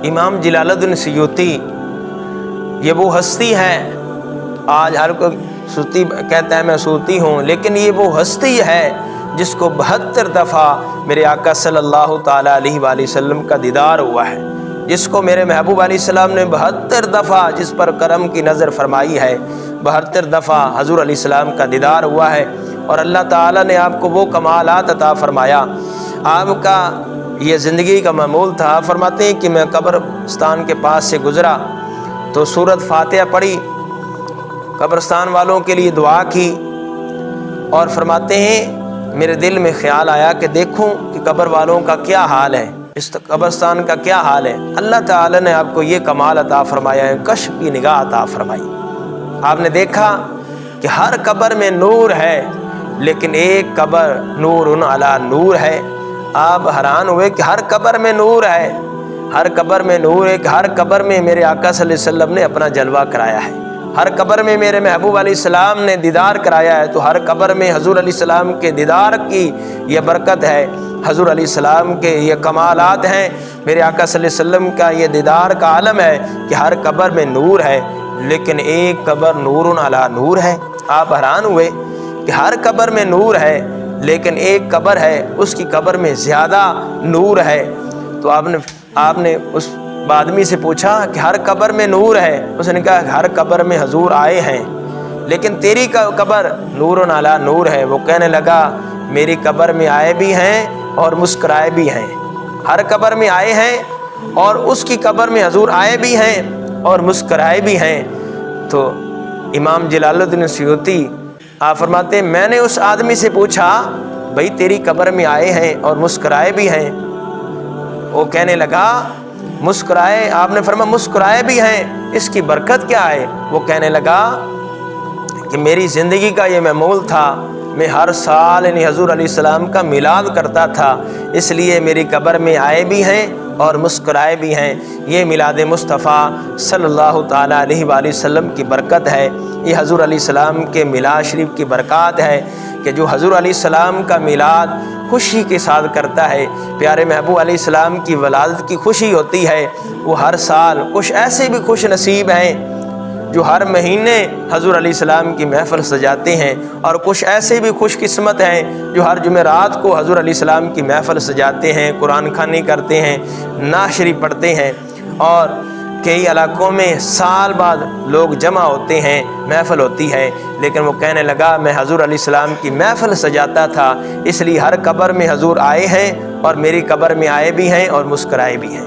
امام جلال الدین سیوطی یہ وہ ہستی ہے، آج ہر کوئی صوفی کہتا ہے میں صوفی ہوں، لیکن یہ وہ ہستی ہے جس کو 72 دفعہ میرے آقا صلی اللہ تعالیٰ علیہ وآلہ وسلم کا دیدار ہوا ہے، جس کو میرے محبوب علیہ السلام نے 72 دفعہ جس پر کرم کی نظر فرمائی ہے، 72 دفعہ حضور علیہ السلام کا دیدار ہوا ہے، اور اللہ تعالیٰ نے آپ کو وہ کمالات عطا فرمایا۔ آپ کا یہ زندگی کا معمول تھا، فرماتے ہیں کہ میں قبرستان کے پاس سے گزرا تو سورۃ فاتحہ پڑھی، قبرستان والوں کے لیے دعا کی، اور فرماتے ہیں میرے دل میں خیال آیا کہ دیکھوں کہ قبر والوں کا کیا حال ہے، اس قبرستان کا کیا حال ہے۔ اللہ تعالیٰ نے آپ کو یہ کمال عطا فرمایا ہے، کشف کی نگاہ عطا فرمائی۔ آپ نے دیکھا کہ ہر قبر میں نور ہے، لیکن ایک قبر نور علی نور ہے۔ آپ حیران ہوئے کہ ہر قبر میں نور ہے، ہر قبر میں نور ہے، کہ ہر قبر میں میرے آقا صلی اللہ علیہ وسلم نے اپنا جلوہ کرایا ہے، ہر قبر میں میرے محبوب علیہ السلام نے دیدار کرایا ہے۔ تو ہر قبر میں حضور علیہ السلام کے دیدار کی یہ برکت ہے، حضور علیہ السلام کے یہ کمالات ہیں، میرے آقا صلی اللہ علیہ وسلم کا یہ دیدار کا عالم ہے کہ ہر قبر میں نور ہے، لیکن ایک قبر نور علی نور ہے۔ آپ حیران ہوئے کہ ہر قبر میں نور ہے، لیکن ایک قبر ہے اس کی قبر میں زیادہ نور ہے۔ تو آپ نے اس آدمی سے پوچھا کہ ہر قبر میں نور ہے؟ اس نے کہا ہر قبر میں حضور آئے ہیں، لیکن تیری قبر نور علی نور ہے۔ وہ کہنے لگا میری قبر میں آئے بھی ہیں اور مسکرائے بھی ہیں، ہر قبر میں آئے ہیں اور اس کی قبر میں حضور آئے بھی ہیں اور مسکرائے بھی ہیں۔ تو امام جلال الدین سیوطی آپ فرماتے ہیں میں نے اس آدمی سے پوچھا بھائی تیری قبر میں آئے ہیں اور مسکرائے بھی ہیں؟ وہ کہنے لگا مسکرائے، آپ نے فرمایا مسکرائے بھی ہیں، اس کی برکت کیا ہے؟ وہ کہنے لگا کہ میری زندگی کا یہ معمول تھا، میں ہر سال حضور علیہ السلام کا میلاد کرتا تھا، اس لیے میری قبر میں آئے بھی ہیں اور مسکرائے بھی ہیں۔ یہ میلاد مصطفیٰ صلی اللہ تعالیٰ علیہ وآلہ وسلم کی برکت ہے، یہ حضور علیہ السلام کے میلاد شریف کی برکات ہے کہ جو حضور علیہ السلام کا میلاد خوشی کے ساتھ کرتا ہے، پیارے محبوب علیہ السلام کی ولادت کی خوشی ہوتی ہے، وہ ہر سال کچھ ایسے بھی خوش نصیب ہیں جو ہر مہینے حضور علیہ السلام کی محفل سجاتے ہیں، اور کچھ ایسے بھی خوش قسمت ہیں جو ہر جمعرات کو حضور علیہ السلام کی محفل سجاتے ہیں، قرآن خوانی کرتے ہیں، نعت شریف پڑھتے ہیں، اور کئی علاقوں میں سال بعد لوگ جمع ہوتے ہیں، محفل ہوتی ہے۔ لیکن وہ کہنے لگا میں حضور علیہ السلام کی محفل سجاتا تھا، اس لیے ہر قبر میں حضور آئے ہیں اور میری قبر میں آئے بھی ہیں اور مسکرائے بھی ہیں۔